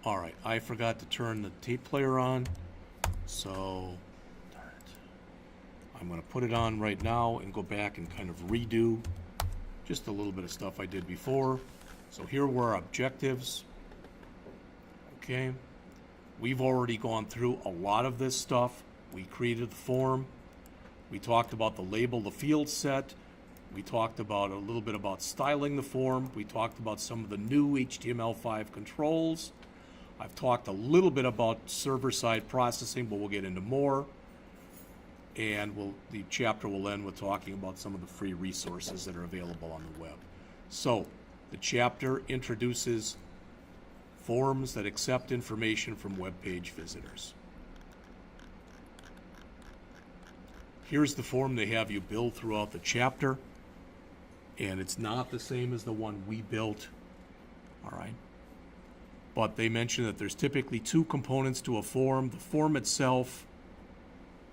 All right, I forgot to turn the tape player on, so darn it. I'm going to put it on right now and go back and kind of redo just a little bit of stuff I did before. So here were our objectives. Okay, we've already gone through a lot of this stuff. We created the form. We talked about the label, the field set. We talked about a little bit about styling the form. We talked about some of the new HTML5 controls. I've talked a little bit about server-side processing, but we'll get into more. And the chapter will end with talking about some of the free resources that are available on the web. So the chapter introduces forms that accept information from web page visitors. Here's the form they have you build throughout the chapter, and it's not the same as the one we built, all right? But they mention that there's typically two components to a form: the form itself,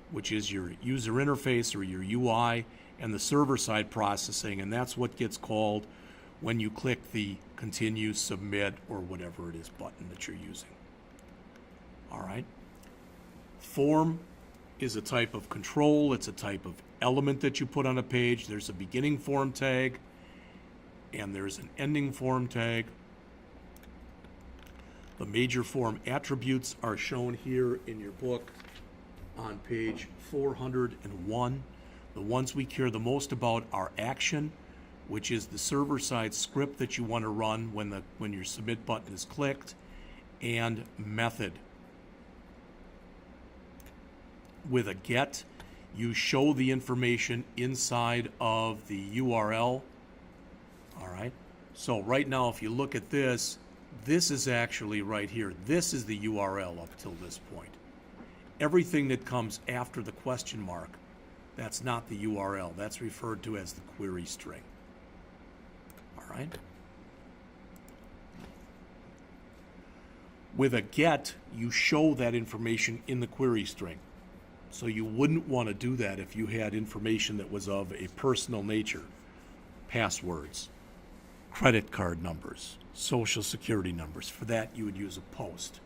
which is your user interface or your UI, and the server-side processing, and that's what gets called when you click the continue, submit, or whatever it is button that you're using. All right? Form is a type of control. It's a type of element that you put on a page. There's a beginning form tag, and there's an ending form tag. The major form attributes are shown here in your book on page 401. The ones we care the most about are action, which is the server-side script that you want to run when your submit button is clicked, and method. With a get, you show the information inside of the URL. All right. So right now, if you look at this, this is actually right here. This is the URL up till this point. Everything that comes after the question mark, that's not the URL. That's referred to as the query string. All right. With a get, you show that information in the query string. So you wouldn't want to do that if you had information that was of a personal nature. Passwords, credit card numbers, social security numbers. For that, you would use a post.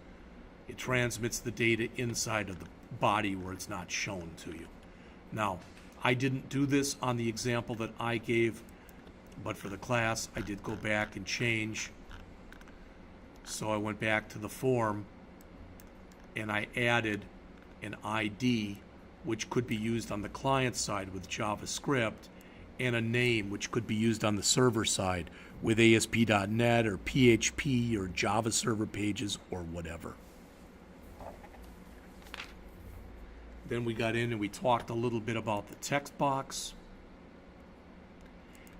It transmits the data inside of the body where it's not shown to you. Now, I didn't do this on the example that I gave, but for the class, I did go back and change. So I went back to the form and I added an ID, which could be used on the client side with JavaScript, and a name, which could be used on the server side with ASP.NET or PHP or Java server pages or whatever. Then we got in and we talked a little bit about the text box.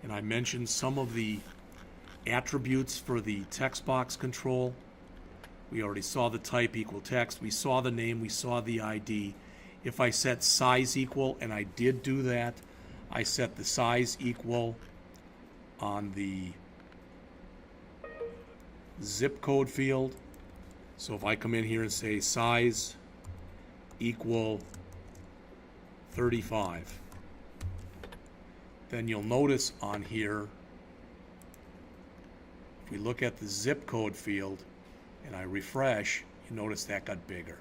And I mentioned some of the attributes for the text box control. We already saw the type equal text. We saw the name. We saw the ID. If I set size equal, and I did do that, I set the size equal on the zip code field. So if I come in here and say size equal 35, then you'll notice on here, if we look at the zip code field and I refresh, you notice that got bigger.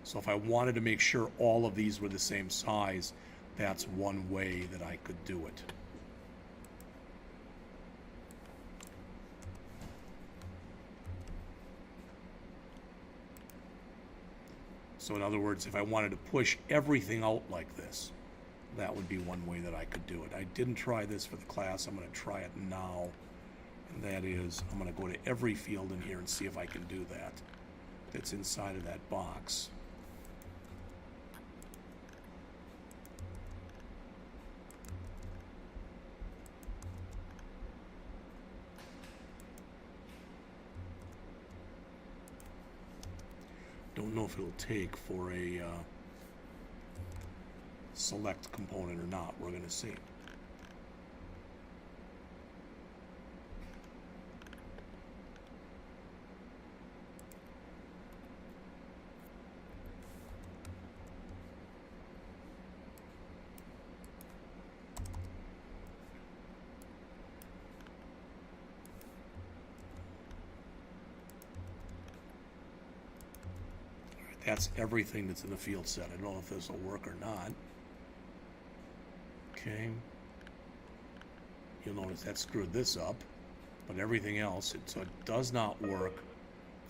So if I wanted to make sure all of these were the same size, that's one way that I could do it. So in other words, if I wanted to push everything out like this, that would be one way that I could do it. I didn't try this for the class. I'm going to try it now. And that is, I'm going to go to every field in here and see if I can do that. That's inside of that box. Don't know if it'll take for a select component or not. We're going to see. That's everything that's in the field set. I don't know if this will work or not. Okay. You'll notice that screwed this up, but everything else, so it does not work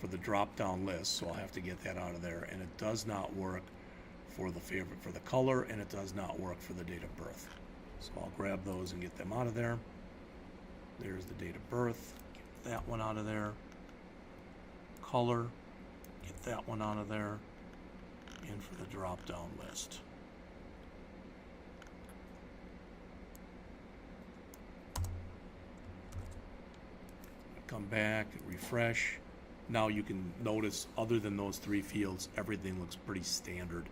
for the drop-down list, so I'll have to get that out of there, and it does not work for the color, and it does not work for the date of birth. So I'll grab those and get them out of there. There's the date of birth. Get that one out of there. Color. Get that one out of there. And for the drop-down list. Come back, refresh. Now you can notice, other than those three fields, everything looks pretty standard.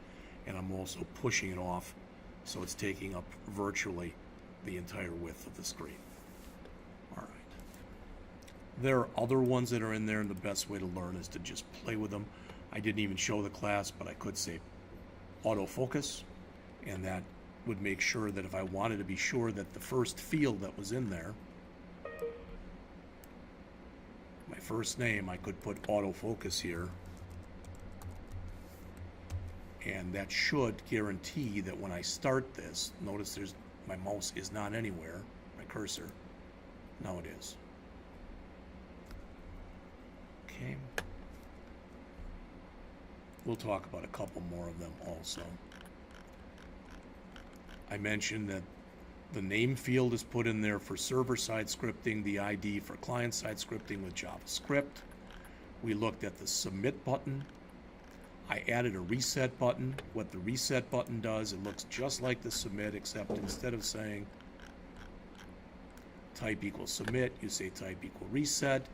And I'm also pushing it off, so it's taking up virtually the entire width of the screen. All right. There are other ones that are in there, and the best way to learn is to just play with them. I didn't even show the class, but I could say autofocus, and that would make sure that if I wanted to be sure that the first field that was in there, my first name, I could put autofocus here, and that should guarantee that when I start this, notice there's my mouse is not anywhere, my cursor. Now it is. Okay. We'll talk about a couple more of them also. I mentioned that the name field is put in there for server-side scripting, the ID for client-side scripting with JavaScript. We looked at the submit button. I added a reset button. What the reset button does, it looks just like the submit, except instead of saying type equals submit, you say type equal reset.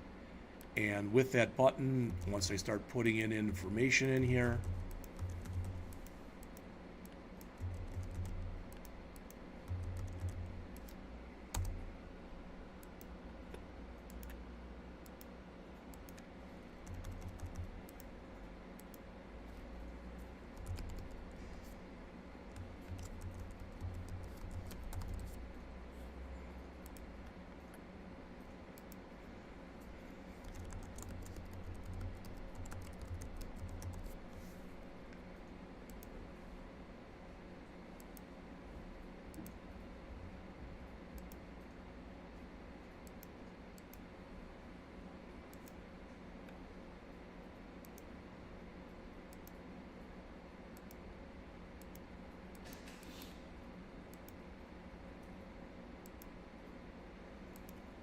And with that button, once I start putting in information in here,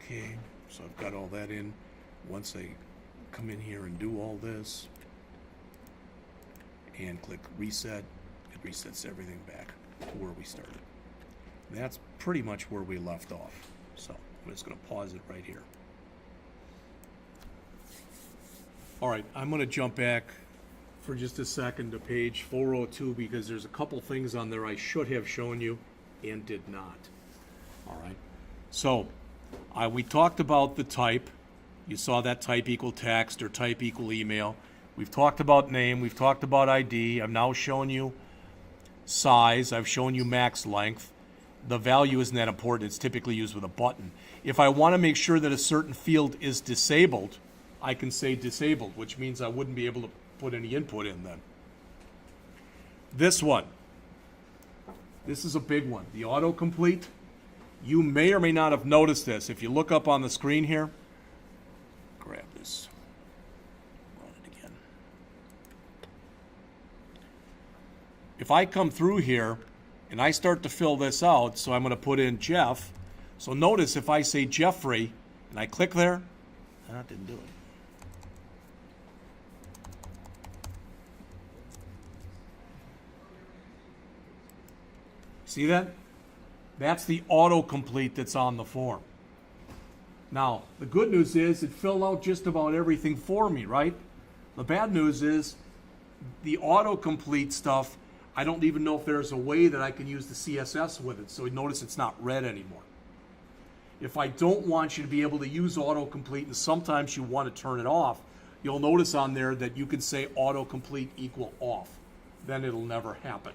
okay, so I've got all that in. Once I come in here and do all this and click reset, it resets everything back to where we started. And that's pretty much where we left off. So I'm just going to pause it right here. All right, I'm going to jump back for just a second to page 402 because there's a couple things on there I should have shown you and did not. All right, so we talked about the type. You saw that type equal text or type equal email. We've talked about name. We've talked about ID. I've now shown you size. I've shown you max length. The value isn't that important. It's typically used with a button. If I want to make sure that a certain field is disabled, I can say disabled, which means I wouldn't be able to put any input in then. This one. This is a big one. The autocomplete. You may or may not have noticed this. If you look up on the screen here, grab this, run it again. If I come through here and I start to fill this out, so I'm going to put in Jeff. So notice if I say Jeffrey and I click there, that didn't do it. See that? That's the autocomplete that's on the form. Now, the good news is it filled out just about everything for me, right? The bad news is the autocomplete stuff, I don't even know if there's a way that I can use the CSS with it. So notice it's not red anymore. If I don't want you to be able to use autocomplete, and sometimes you want to turn it off, you'll notice on there that you can say autocomplete equal off. Then it'll never happen.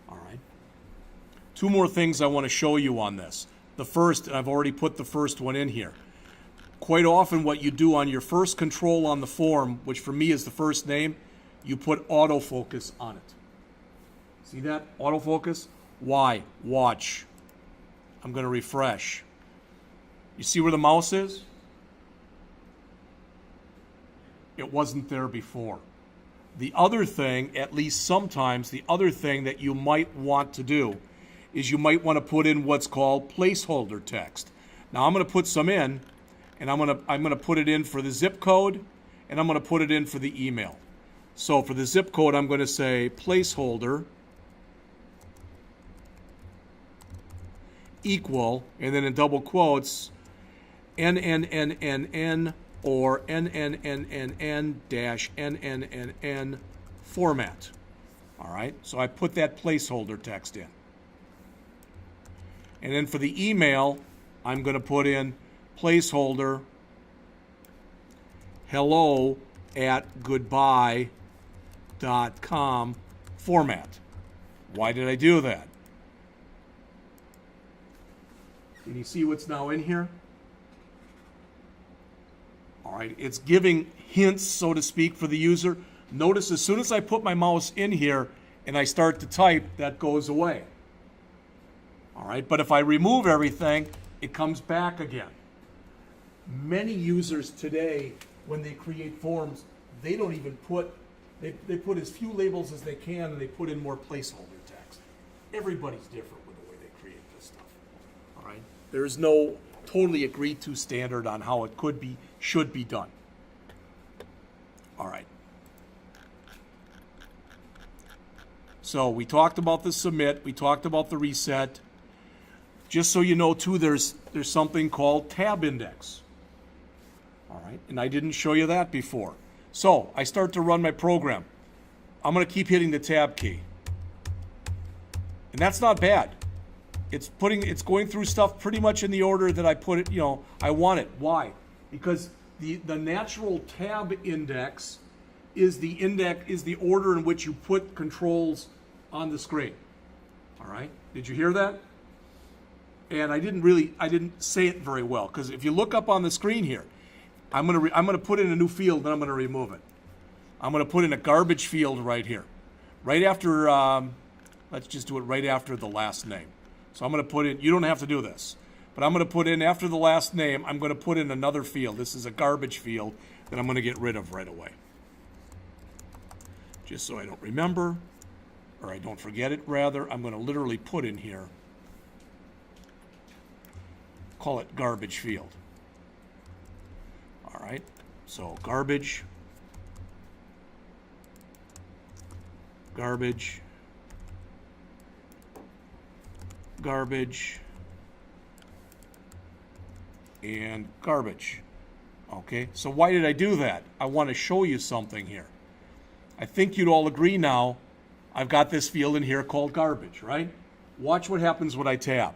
All right. Two more things I want to show you on this. The first, and I've already put the first one in here. Quite often what you do on your first control on the form, which for me is the first name, you put autofocus on it. See that? Autofocus. Why? Watch. I'm going to refresh. You see where the mouse is? It wasn't there before. The other thing, at least sometimes, the other thing that you might want to do is you might want to put in what's called placeholder text. Now I'm going to put some in, and I'm going to put it in for the zip code, and I'm going to put it in for the email. So for the zip code, I'm going to say placeholder equal, and then in double quotes, NNNNN or NNNNN-NNNN format. All right, so I put that placeholder text in. And then for the email, I'm going to put in placeholder hello@goodbye.com format. Why did I do that? Can you see what's now in here? All right, it's giving hints, so to speak, for the user. Notice as soon as I put my mouse in here and I start to type, that goes away. All right, but if I remove everything, it comes back again. Many users today, when they create forms, they don't even put, they put as few labels as they can, and they put in more placeholder text. Everybody's different with the way they create this stuff. All right, there is no totally agreed to standard on how it could be, should be done. All right. So we talked about the submit, we talked about the reset. Just so you know too, there's something called Tabindex. All right, and I didn't show you that before. So I start to run my program. I'm going to keep hitting the tab key. And that's not bad. It's going through stuff pretty much in the order that I put it, I want it. Why? Because the natural tab index is the order in which you put controls on the screen. All right? Did you hear that? And I didn't say it very well, because if you look up on the screen here, I'm gonna put in a new field, and I'm gonna remove it. I'm gonna put in a garbage field right here, right after. Let's just do it right after the last name. So I'm gonna put in. You don't have to do this, but I'm gonna put in after the last name. I'm gonna put in another field. This is a garbage field that I'm gonna get rid of right away, just so I don't remember, or I don't forget it. Rather, I'm gonna literally put in here. Call it garbage field. All right, so garbage, garbage, garbage, and garbage. Okay, so why did I do that? I want to show you something here. I think you'd all agree now, I've got this field in here called garbage, right? Watch what happens when I tab.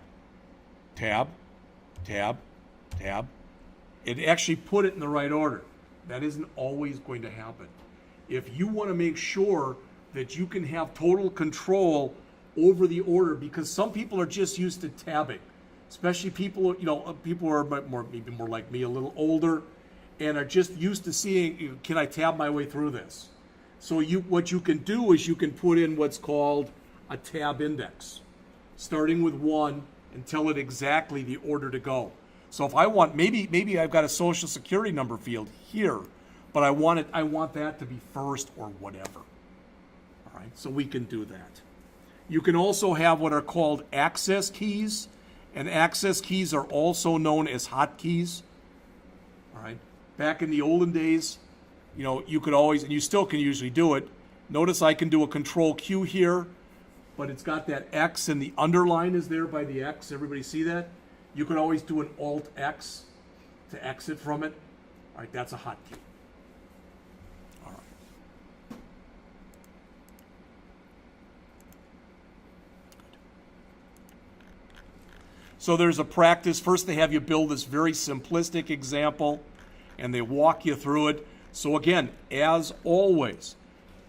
Tab, tab, tab. It actually put it in the right order. That isn't always going to happen. If you want to make sure that you can have total control over the order, because some people are just used to tabbing, especially people, people who are maybe more like me, a little older, and are just used to seeing, can I tab my way through this? So what you can do is you can put in what's called a tab index, starting with 1 and tell it exactly the order to go. So if I want, maybe I've got a social security number field here, but I want that to be first or whatever. All right, so we can do that. You can also have what are called access keys, and access keys are also known as hotkeys. All right, back in the olden days, you could always, and you still can usually do it. Notice I can do a Control Q here, but it's got that X and the underline is there by the X. Everybody see that? You could always do an Alt X to exit from it. All right, that's a hotkey. All right. So there's a practice. First, they have you build this very simplistic example, and they walk you through it. So again, as always,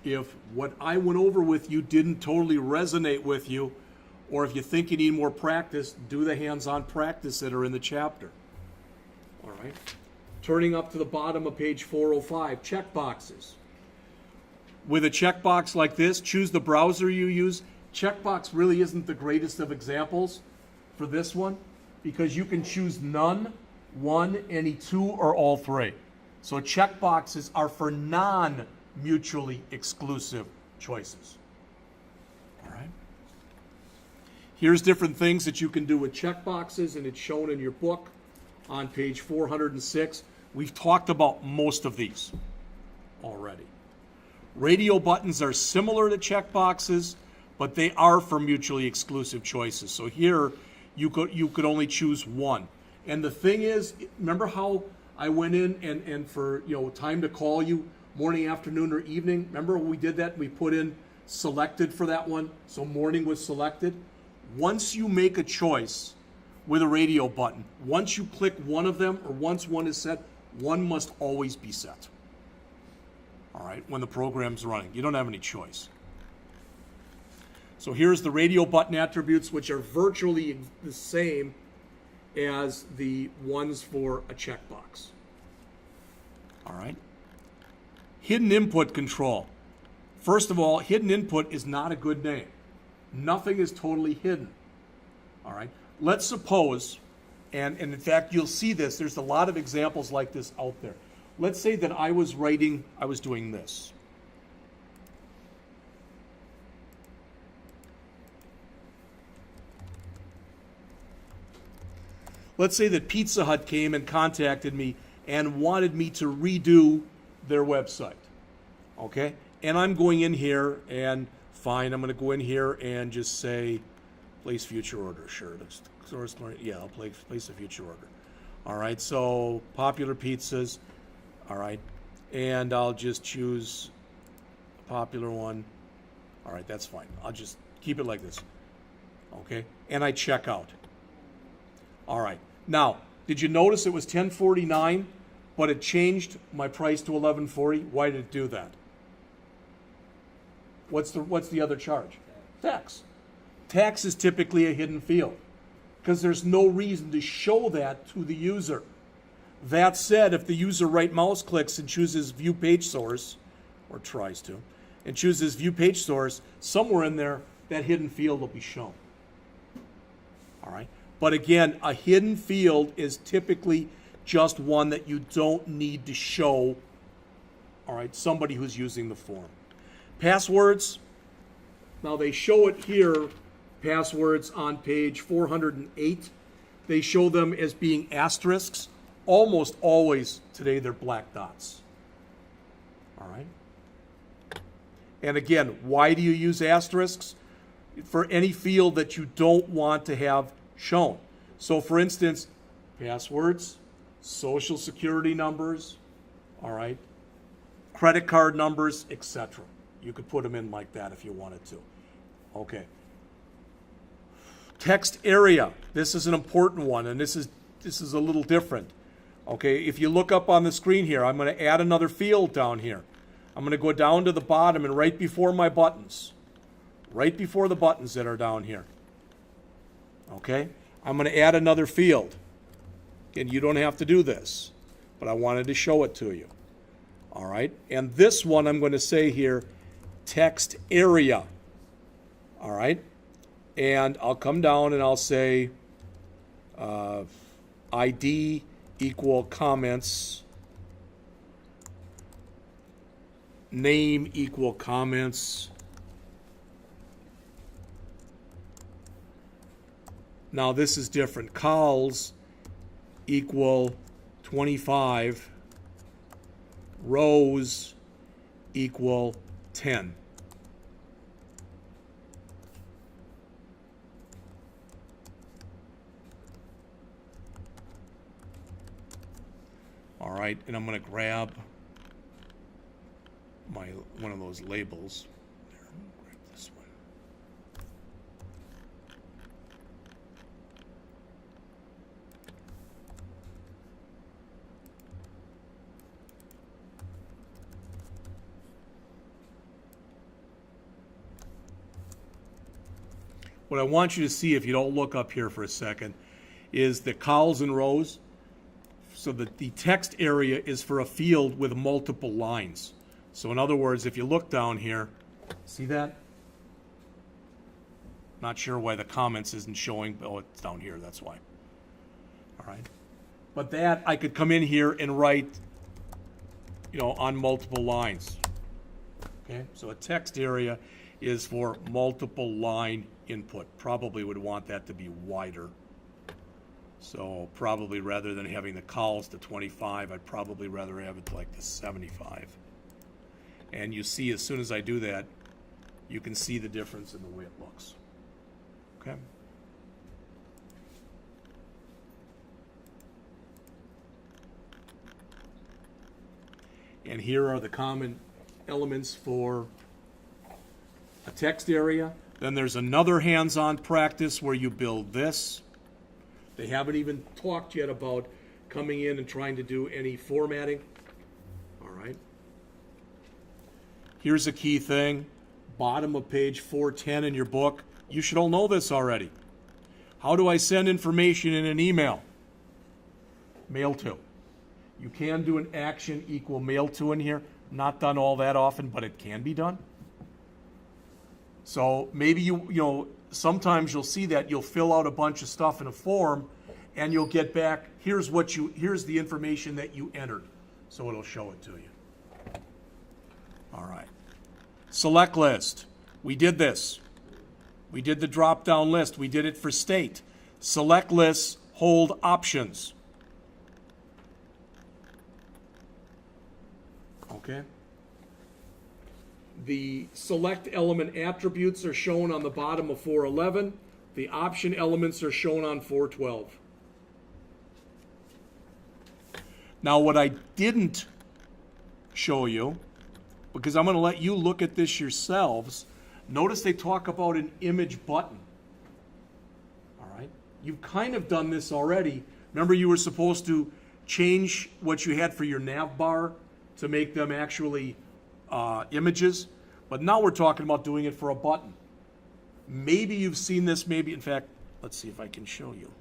if what I went over with you didn't totally resonate with you, or if you think you need more practice, do the hands-on practice that are in the chapter. All right. Turning up to the bottom of page 405, checkboxes. with a checkbox like this, choose the browser you use. Checkbox really isn't the greatest of examples for this one because you can choose none, one, any two, or all three. So checkboxes are for non-mutually exclusive choices. All right. Here's different things that you can do with checkboxes, and it's shown in your book on page 406. We've talked about most of these already. Radio buttons are similar to checkboxes, but they are for mutually exclusive choices. So here, you could only choose one. And the thing is, remember how I went in and for time to call you, morning, afternoon, or evening? Remember when we did that? We put in selected for that one, so morning was selected. Once you make a choice with a radio button, once you click one of them, or once one is set, one must always be set. All right, when the program's running. You don't have any choice. So here's the radio button attributes, which are virtually the same as the ones for a checkbox. All right. Hidden input control. First of all, hidden input is not a good name. Nothing is totally hidden. All right. Let's suppose, and in fact, you'll see this. There's a lot of examples like this out there. Let's say that I was doing this. Let's say that Pizza Hut came and contacted me and wanted me to redo their website. Okay? And I'm going in here and fine, I'm going to go in here and just say place future order. Sure. Yeah, I'll place a future order. All right, so popular pizzas. All right, and I'll just choose a popular one. All right, that's fine. I'll just keep it like this. Okay, and I check out. All right, now, did you notice it was $10.49, but it changed my price to $11.40? Why did it do that? What's the other charge? Tax. Tax is typically a hidden field because there's no reason to show that to the user. That said, if the user right mouse clicks and chooses View Page Source, or tries to, and chooses View Page Source, somewhere in there, that hidden field will be shown. All right? But again, a hidden field is typically just one that you don't need to show, all right, somebody who's using the form. Passwords, now they show it here, passwords on page 408. They show them as being asterisks. Almost always today they're black dots. All right? And again, why do you use asterisks? For any field that you don't want to have shown. So for instance, passwords, social security numbers, all right, credit card numbers, etc. You could put them in like that if you wanted to. Okay. Text area. This is an important one, and this is a little different. Okay, if you look up on the screen here, I'm going to add another field down here. I'm going to go down to the bottom and right before my buttons. Right before the buttons that are down here. Okay, I'm going to add another field. And you don't have to do this, but I wanted to show it to you. All right, and this one I'm going to say here, text area. All right, and I'll come down and I'll say ID equal comments, name equal comments. Now this is different. Cols equal 25, rows equal 10. All right, and I'm going to grab one of those labels. There, grab this one. What I want you to see, if you don't look up here for a second, is the cols and rows. So that the text area is for a field with multiple lines. So in other words, if you look down here, see that? Not sure why the comments isn't showing. Oh, it's down here, that's why. All right. But that, I could come in here and write, you know, on multiple lines. Okay, so a text area is for multiple line input. Probably would want that to be wider. So probably rather than having the cols to 25, I'd probably rather have it to like the 75. And you see, as soon as I do that, you can see the difference in the way it looks. Okay. And here are the common elements for a text area. Then there's another hands-on practice where you build this. They haven't even talked yet about coming in and trying to do any formatting. All right. Here's a key thing. Bottom of page 410 in your book. You should all know this already. How do I send information in an email? Mail to. You can do an action equal mail to in here. Not done all that often, but it can be done. So maybe you know, sometimes you'll see that you'll fill out a bunch of stuff in a form and you'll get back, here's the information that you entered. So it'll show it to you. All right. Select list. We did this. We did the drop-down list. We did it for state. Select lists hold options. Okay. The select element attributes are shown on the bottom of 411. The option elements are shown on 412. Now what I didn't show you, because I'm going to let you look at this yourselves, notice they talk about an image button. All right. You've kind of done this already. Remember you were supposed to change what you had for your nav bar to make them actually images, but now we're talking about doing it for a button. Maybe you've seen this, maybe, in fact, let's see if I can show you.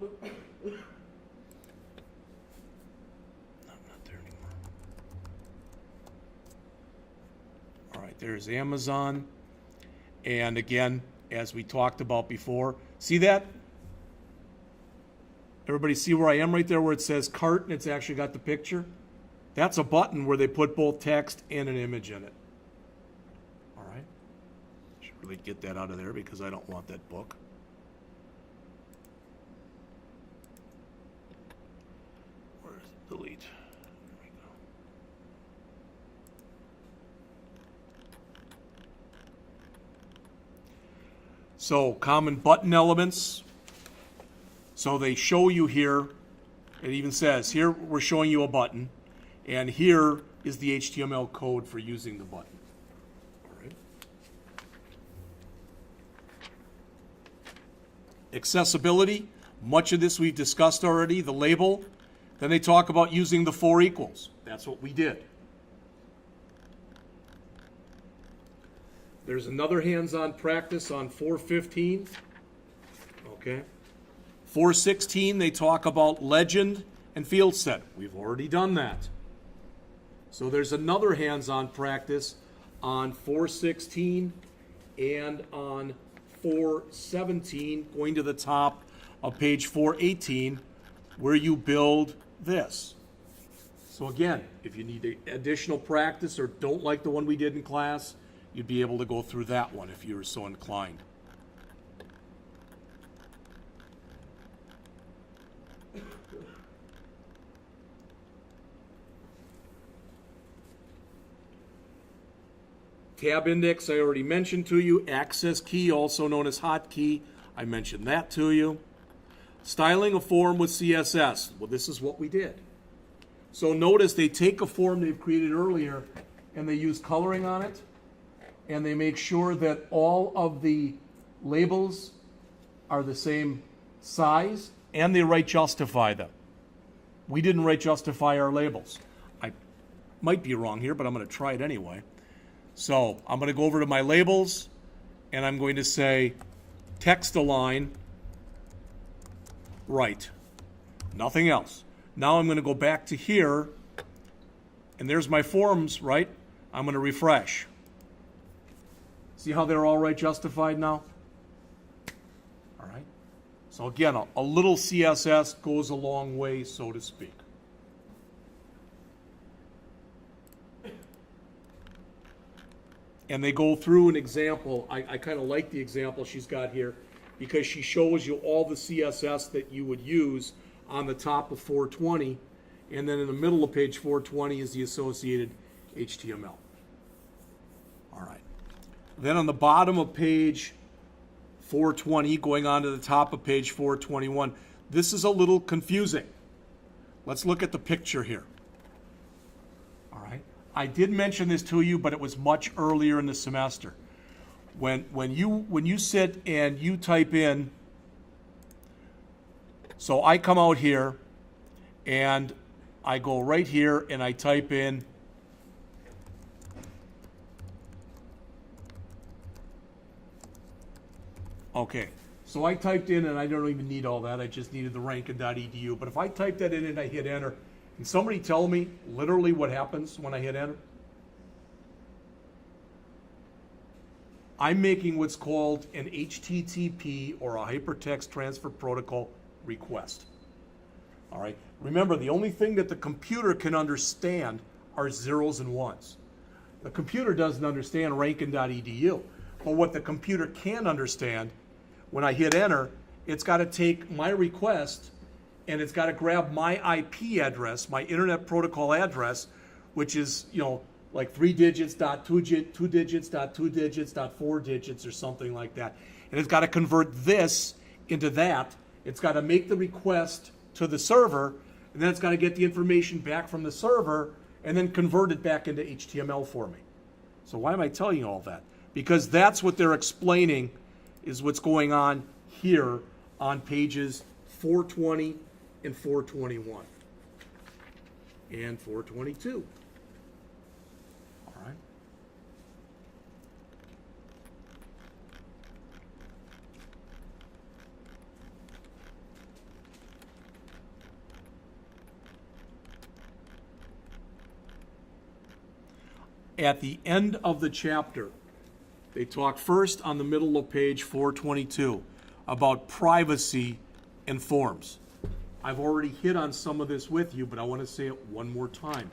No, not there anymore. All right, there's Amazon. And again, as we talked about before, see that? Everybody see where I am right there where it says cart and it's actually got the picture? That's a button where they put both text and an image in it. All right. Should really get that out of there because I don't want that book. Where's delete? There we go. So common button elements. So they show you here, it even says, here we're showing you a button, and here is the HTML code for using the button. All right. Accessibility, much of this we've discussed already, the label. Then they talk about using the 4 equals. That's what we did. There's another hands-on practice on 415. Okay. 416, they talk about legend and field set. We've already done that. So there's another hands-on practice on 416 and on 417, going to the top of page 418, where you build this. So again, if you need additional practice or don't like the one we did in class, you'd be able to go through that one if you were so inclined. Tabindex, I already mentioned to you. Access key, also known as hotkey, I mentioned that to you. Styling a form with CSS. Well, this is what we did. So notice they take a form they've created earlier and they use coloring on it, and they make sure that all of the labels are the same size, and they write justify them. We didn't write justify our labels. I might be wrong here, but I'm going to try it anyway. So I'm going to go over to my labels, and I'm going to say text align right. Nothing else. Now I'm going to go back to here, and there's my forms, right? I'm going to refresh. See how they're all right justified now? All right. So again, a little CSS goes a long way, so to speak. And they go through an example. I kind of like the example she's got here because she shows you all the CSS that you would use on the top of 420, and then in the middle of page 420 is the associated HTML. All right. Then on the bottom of page 420, going on to the top of page 421, this is a little confusing. Let's look at the picture here. All right. I did mention this to you, but it was much earlier in the semester. When you sit and you type in, so I come out here and I go right here and I type in okay, so I typed in, and I don't even need all that, I just needed the rankin.edu, but if I type that in and I hit enter, can somebody tell me literally what happens when I hit enter? I'm making what's called an HTTP, or a Hypertext Transfer Protocol, request. All right. Remember, the only thing that the computer can understand are zeros and ones. The computer doesn't understand rankin.edu, but what the computer can understand, when I hit enter, it's got to take my request and it's got to grab my IP address, my Internet Protocol address, which is, like 3 digits, dot 2 digits, dot 2 digits, dot 4 digits, or something like that. And it's got to convert this into that. It's got to make the request to the server, and then it's got to get the information back from the server and then convert it back into HTML for me. So why am I telling you all that? Because that's what they're explaining is what's going on here on pages 420 and 421 and 422. All right. At the end of the chapter, they talk first on the middle of page 422 about privacy and forms. I've already hit on some of this with you, but I want to say it one more time.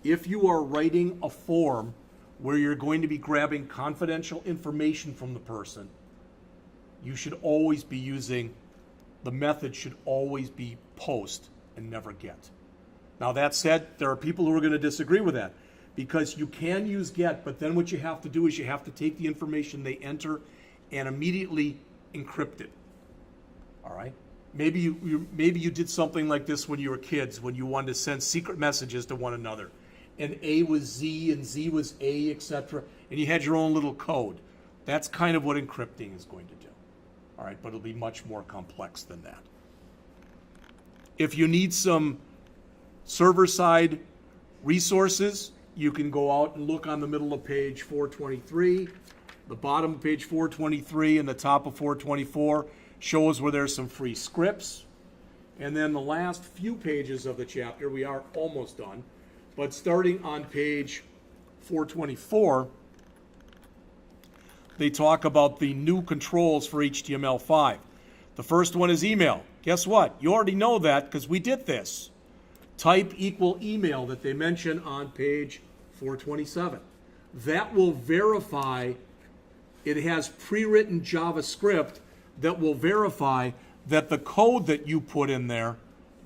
If you are writing a form where you're going to be grabbing confidential information from the person, you should always be using, the method should always be post and never get. Now that said, there are people who are going to disagree with that, because you can use get, but then what you have to do is you have to take the information they enter and immediately encrypt it. All right? Maybe you did something like this when you were kids, when you wanted to send secret messages to one another. And A was Z and Z was A, etc. And you had your own little code. That's kind of what encrypting is going to do. All right, but it'll be much more complex than that. If you need some server-side resources, you can go out and look on the middle of page 423, the bottom of page 423, and the top of 424 shows where there's some free scripts. And then the last few pages of the chapter, we are almost done, but starting on page 424, they talk about the new controls for HTML5. The first one is email. Guess what? You already know that because we did this. Type equal email that they mention on page 427. That will verify, it has pre-written JavaScript that will verify that the code that you put in there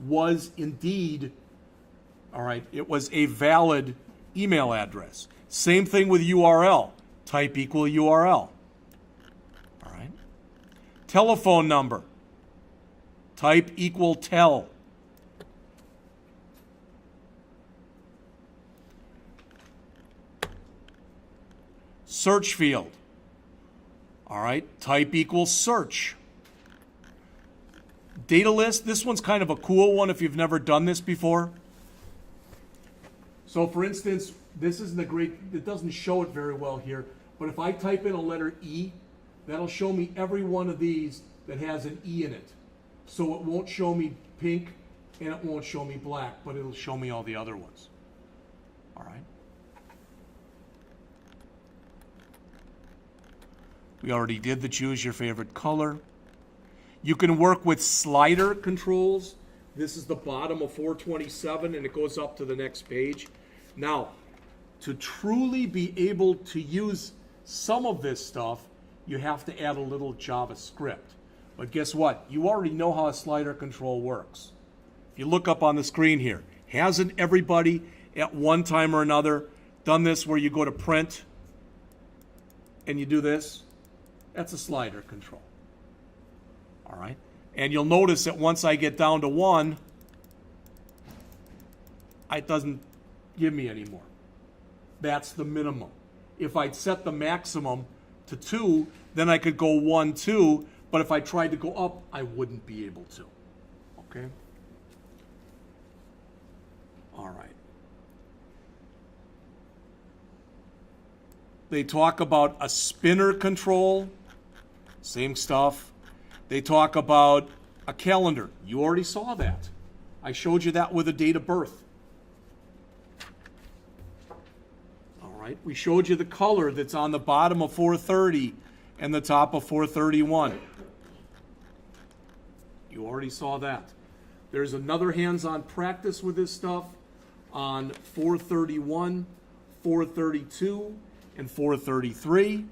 was indeed, all right, it was a valid email address. Same thing with URL. Type equal URL. All right. Telephone number. Type equal tel. Search field. All right, type equals search. Data list, this one's kind of a cool one if you've never done this before. So for instance, this isn't a great, it doesn't show it very well here, but if I type in a letter E, that'll show me every one of these that has an E in it. So it won't show me pink, and it won't show me black, but it'll show me all the other ones. All right. We already did the choose your favorite color. You can work with slider controls. This is the bottom of 427, and it goes up to the next page. Now, to truly be able to use some of this stuff, you have to add a little JavaScript. But guess what? You already know how a slider control works. If you look up on the screen here, hasn't everybody at one time or another done this where you go to print and you do this? That's a slider control. All right? And you'll notice that once I get down to 1, it doesn't give me any more. That's the minimum. If I'd set the maximum to 2, then I could go 1, 2, but if I tried to go up, I wouldn't be able to. Okay? All right. They talk about a spinner control, same stuff. They talk about a calendar. You already saw that. I showed you that with a date of birth. All right, we showed you the color that's on the bottom of 430 and the top of 431. You already saw that. There's another hands-on practice with this stuff on 431, 432, and 433.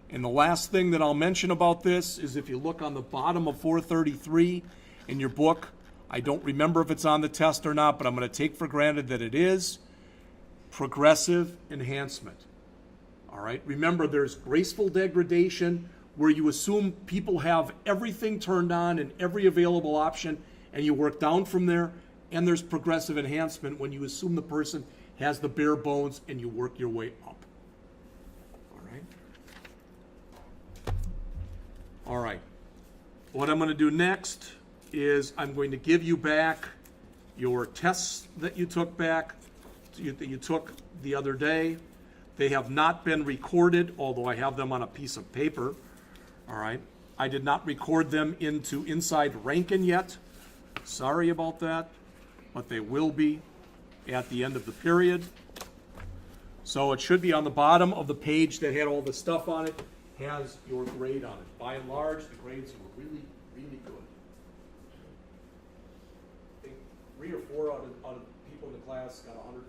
And the last thing that I'll mention about this is if you look on the bottom of 433 in your book, I don't remember if it's on the test or not, but I'm going to take for granted that it is, progressive enhancement. All right, remember there's graceful degradation where you assume people have everything turned on and every available option, and you work down from there, and there's progressive enhancement when you assume the person has the bare bones and you work your way up. All right, what I'm going to do next is I'm going to give you back your tests that you took the other day. They have not been recorded, although I have them on a piece of paper. All right, I did not record them into Inside Rankin yet. Sorry about that, but they will be at the end of the period. So it should be on the bottom of the page that had all the stuff on it. Has your grade on it. By and large, the grades were really, really good. I think 3 or 4 out of people in the class got 100%.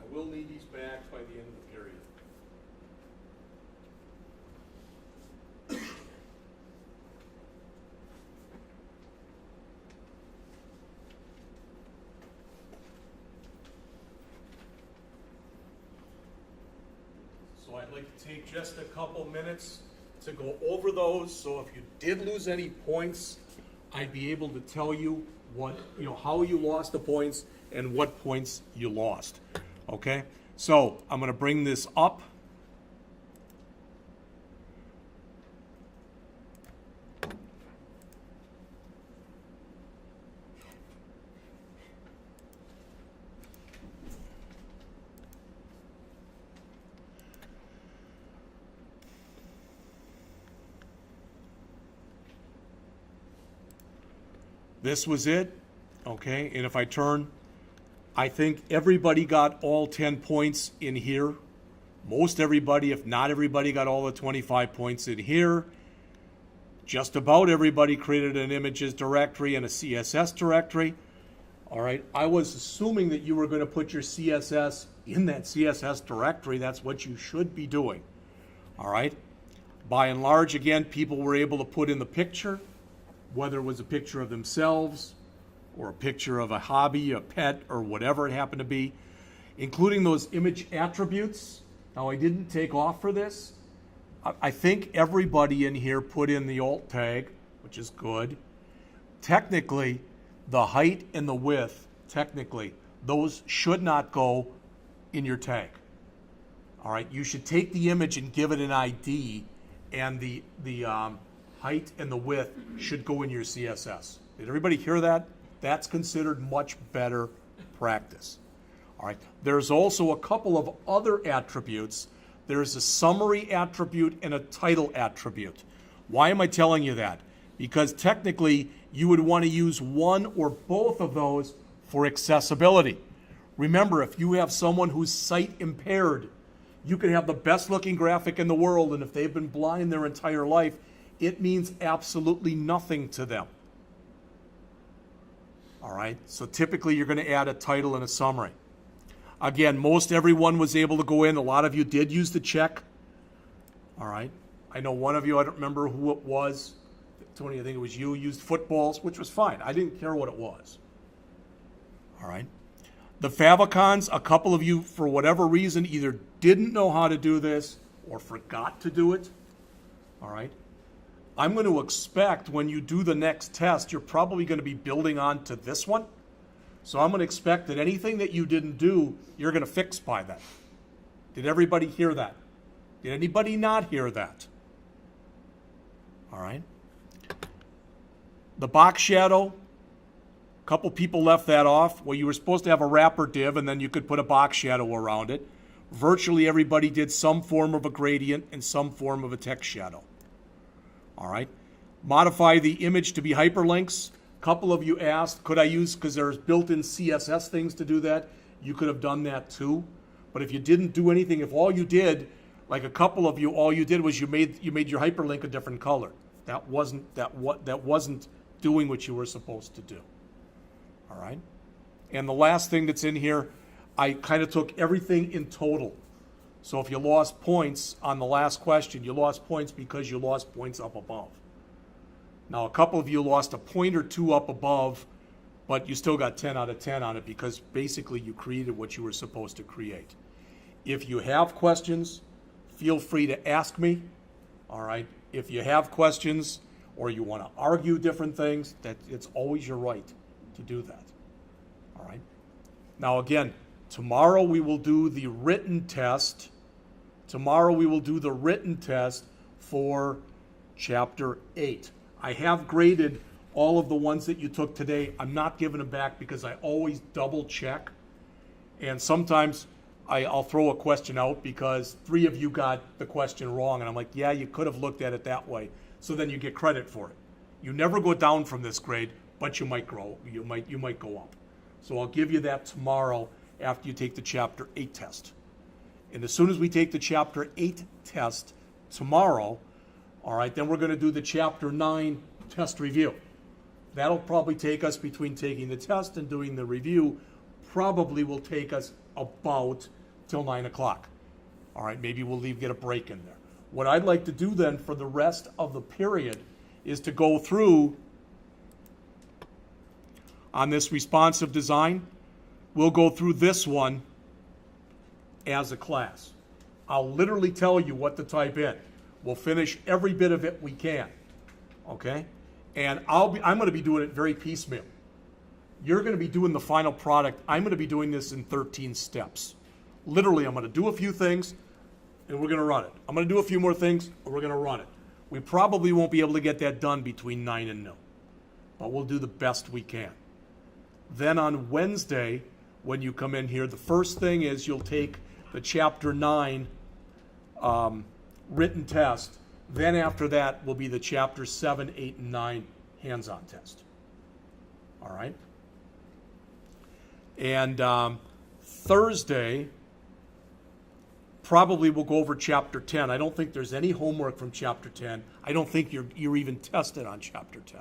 I will need these back by the end of the period. So I'd like to take just a couple minutes to go over those. So if you did lose any points, I'd be able to tell you what, how you lost the points and what points you lost. Okay? So I'm going to bring this up. This was it, okay? And if I turn, I think everybody got all 10 points in here. Most everybody, if not everybody, got all the 25 points in here. Just about everybody created an images directory and a CSS directory. All right, I was assuming that you were going to put your CSS in that CSS directory. That's what you should be doing. All right, by and large, again, people were able to put in the picture, whether it was a picture of themselves or a picture of a hobby, a pet, or whatever it happened to be, including those image attributes. Now, I didn't take off for this. I think everybody in here put in the alt tag, which is good. Technically, the height and the width, technically, those should not go in your tag. All right, you should take the image and give it an ID, and the height and the width should go in your CSS. Did everybody hear that? That's considered much better practice. All right. There's also a couple of other attributes. There's a summary attribute and a title attribute. Why am I telling you that? because technically you would want to use one or both of those for accessibility. Remember, if you have someone who's sight impaired, you can have the best looking graphic in the world, and if they've been blind their entire life, it means absolutely nothing to them. All right, so typically you're going to add a title and a summary. Again, most everyone was able to go in. A lot of you did use the check. All right, I know one of you, I don't remember who it was. Tony, I think it was you, used footballs, which was fine. I didn't care what it was. All right. The favicons, a couple of you, for whatever reason, either didn't know how to do this or forgot to do it. All right. I'm going to expect when you do the next test, you're probably going to be building on to this one. So I'm going to expect that anything that you didn't do, you're going to fix by then. Did everybody hear that? Did anybody not hear that? All right. The box shadow, a couple people left that off. Well, you were supposed to have a wrapper div, and then you could put a box shadow around it. Virtually everybody did some form of a gradient and some form of a text shadow. All right. Modify the image to be hyperlinks. A couple of you asked, could I use, because there's built-in CSS things to do that. You could have done that too. But if you didn't do anything, if all you did, like a couple of you, all you did was you made your hyperlink a different color. That wasn't doing what you were supposed to do. All right. And the last thing that's in here, I kind of took everything in total. So if you lost points on the last question, you lost points because you lost points up above. Now, a couple of you lost a point or two up above, but you still got 10 out of 10 on it because basically you created what you were supposed to create. If you have questions, feel free to ask me. All right. If you have questions or you want to argue different things, that it's always your right to do that. All right. Now, again, tomorrow we will do the written test. Tomorrow we will do the written test for Chapter 8. I have graded all of the ones that you took today. I'm not giving them back because I always double check. And sometimes I'll throw a question out because 3 of you got the question wrong. And I'm like, yeah, you could have looked at it that way. So then you get credit for it. You never go down from this grade, but you might grow. You might go up. So I'll give you that tomorrow after you take the Chapter 8 test. And as soon as we take the Chapter 8 test tomorrow, all right, then we're going to do the Chapter 9 test review. That'll probably take us, between taking the test and doing the review, probably will take us about till 9 o'clock. All right, maybe we'll get a break in there. What I'd like to do then for the rest of the period is to go through on this responsive design. We'll go through this one as a class. I'll literally tell you what to type in. We'll finish every bit of it we can, okay? And I'm going to be doing it very piecemeal. You're going to be doing the final product. I'm going to be doing this in 13 steps. Literally, I'm going to do a few things, and we're going to run it. I'm going to do a few more things, and we're going to run it. We probably won't be able to get that done between 9 and noon, but we'll do the best we can. Then on Wednesday, when you come in here, the first thing is you'll take the Chapter 9 written test. Then after that will be the Chapter 7, 8, and 9 hands-on test. All right? And Thursday, probably we'll go over Chapter 10. I don't think there's any homework from Chapter 10. I don't think you're even tested on Chapter 10.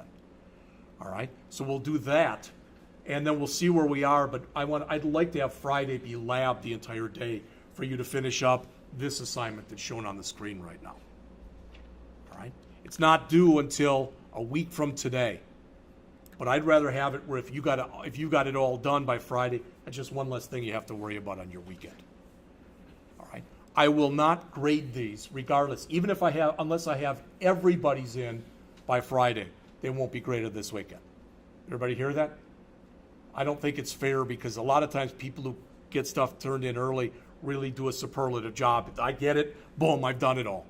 All right? So we'll do that, and then we'll see where we are. But I'd like to have Friday be lab the entire day for you to finish up this assignment that's shown on the screen right now. All right? It's not due until a week from today. But I'd rather have it where if you got it all done by Friday, that's just one less thing you have to worry about on your weekend. All right? I will not grade these regardless, even if unless I have everybody's in by Friday, they won't be graded this weekend. Everybody hear that? I don't think it's fair because a lot of times people who get stuff turned in early really do a superlative job. I get it, boom, I've done it all.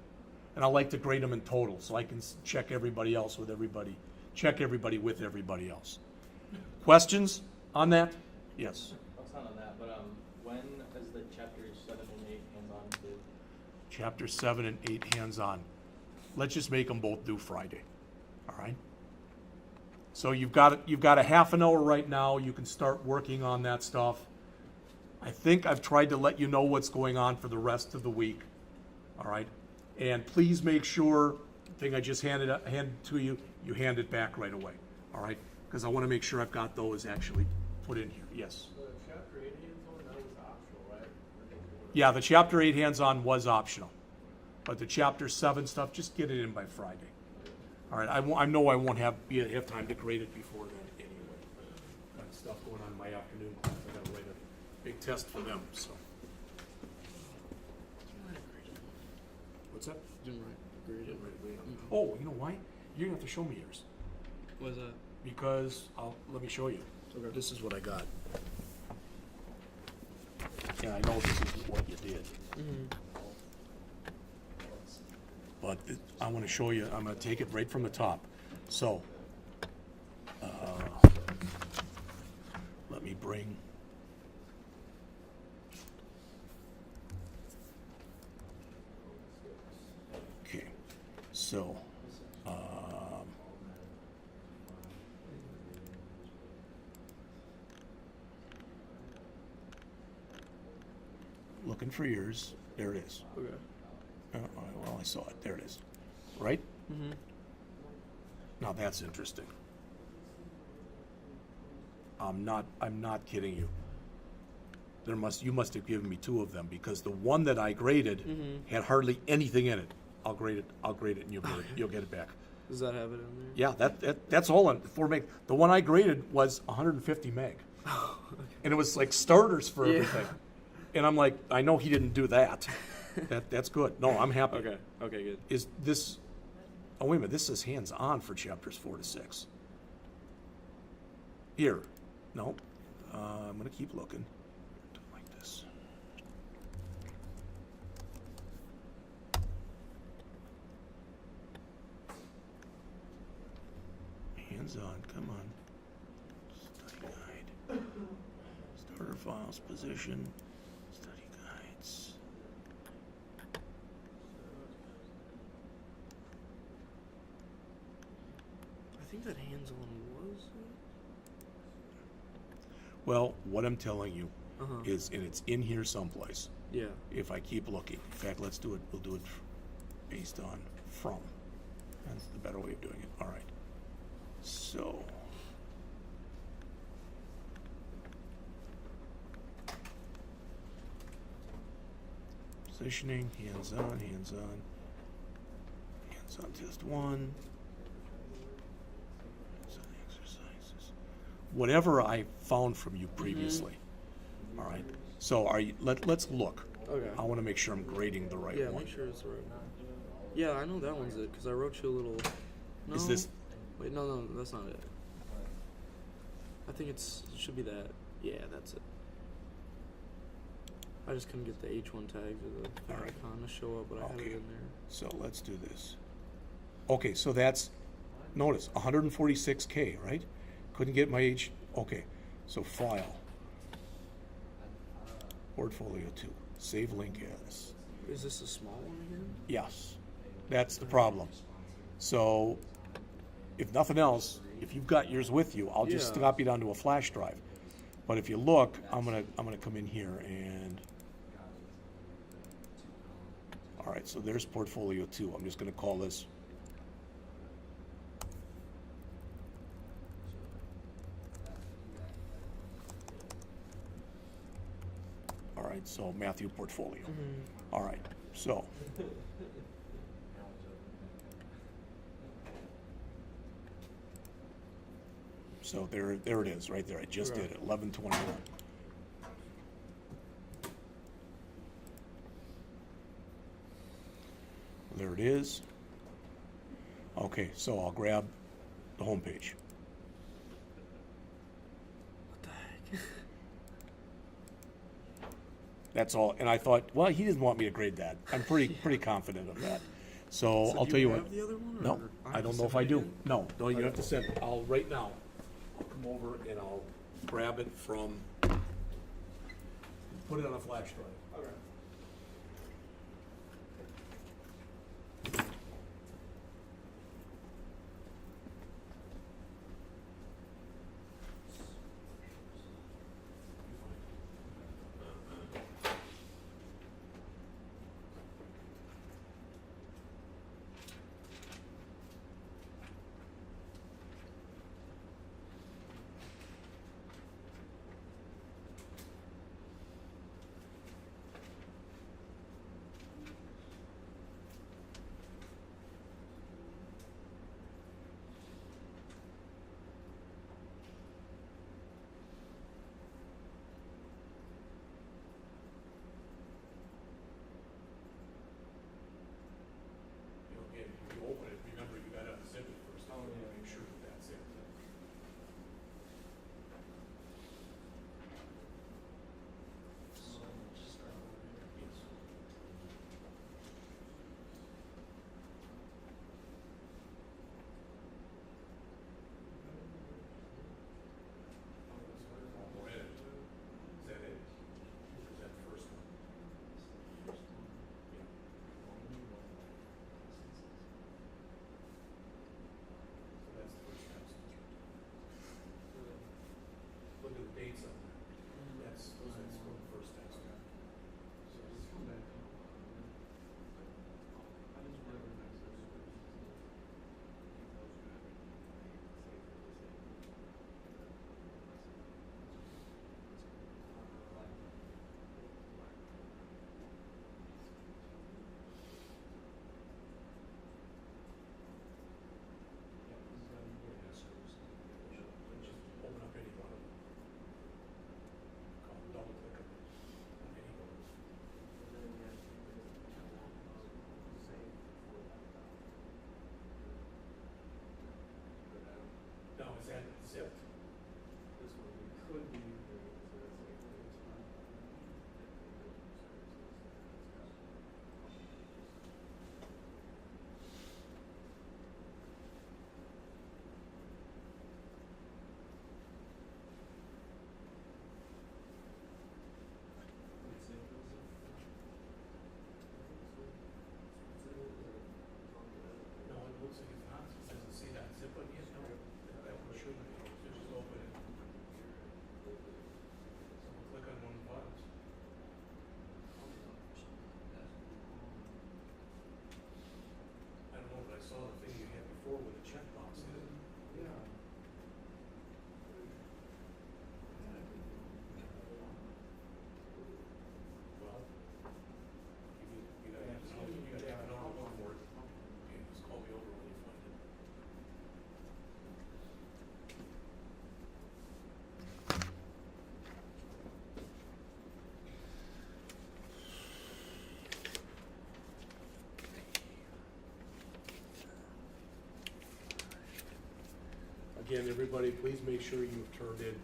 And I like to grade them in total so I can check everybody else with everybody, check everybody with everybody else. Questions on that? Yes. It's not on that, but when is the Chapters 7 and 8 hands-on due? Chapter 7 and 8 hands-on. Let's just make them both due Friday. All right? So you've got a half an hour right now. You can start working on that stuff. I think I've tried to let you know what's going on for the rest of the week. All right, and please make sure the thing I just handed to you, you hand it back right away. All right, because I want to make sure I've got those actually put in here. Yes. The Chapter 8 hands-on, that was optional, right? Yeah, the Chapter 8 hands-on was optional, but the Chapter 7 stuff, just get it in by Friday. All right, I know I won't have time to grade it before then anyway. Got stuff going on in my afternoon class. I got to write a big test for them. So. What's that? Didn't write grade it. Oh, you know why? You're gonna have to show me yours What is that? because let me show you. Okay. This is what I got. And I know this is what you did. But I want to show you, I'm going to take it right from the top. So, let me bring, okay, so, looking for yours, there it is. Okay. Well, I saw it. There it is. Right? Mm-hmm. Now that's interesting. I'm not kidding you. You must have given me two of them because the one that I graded had hardly anything in it. I'll grade it, and you'll get it back. Does that have it in there? Yeah, that's all on 4 meg. The one I graded was 150 meg. Okay. And it was like starters for everything. And I'm like, I know he didn't do that. That's good. No, I'm happy. Okay. Okay, good. Is this? Oh wait a minute. This is hands-on for chapters 4 to 6. Here, no. I'm gonna keep looking. Like this. Hands-on. Come on. Study guide. Starter files. Position. Study guides. I think that hands-on was Well, what I'm telling you Uh-huh. is, and it's in here someplace. Yeah. If I keep looking. In fact, let's do it. We'll do it based on from. That's the better way of doing it. All right. So. Positioning, hands-on, hands-on. Hands-on test 1. Hands-on exercises. Whatever I found from you previously. All right. So let's look. Okay. I want to make sure I'm grading the right Yeah, one. make sure it's the right one. Yeah, I know that one's it because I wrote you a little. No. Is this? Wait, no, that's not it. I think it should be that. Yeah, that's it. I just couldn't get the H1 tag or the All right. icon to show up, but I had it in there. So let's do this. Okay, so that's, notice, 146K, right? Couldn't get my H, okay. So file, portfolio 2, save link as. Is this a small one again? Yes, that's the problem. So if nothing else, if you've got yours with you, I'll just Yeah. copy it onto a flash drive. But if you look, I'm gonna come in here and, all right, so there's portfolio 2. I'm just gonna call this. All right, so Matthew portfolio. All right, so. So there it is, right there. I just did it, 1121. There it is. Okay, so I'll grab the home page. What the heck? That's all. And I thought, well, he didn't want me to grade that. I'm pretty confident of that. So I'll do tell you have what. the other one, No, or I don't know if I do. No, you have to send. I'll right now. I'll come over and I'll grab it from. Put it on a flash drive. Okay. Again, everybody, please make sure you've turned in.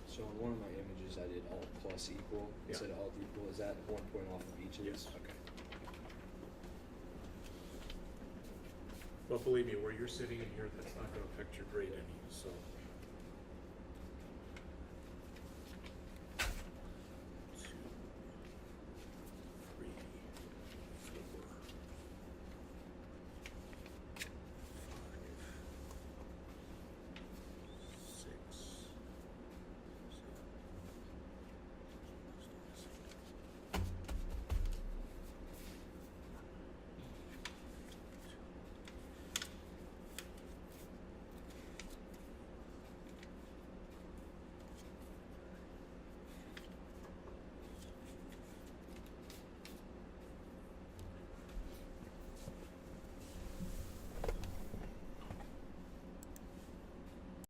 So on one of my images, I did alt plus equal Yeah. instead of alt equal. Is that 1 point off of each of Yes. these? Okay. But believe me, where you're sitting in here, that's not gonna affect your grade any, so.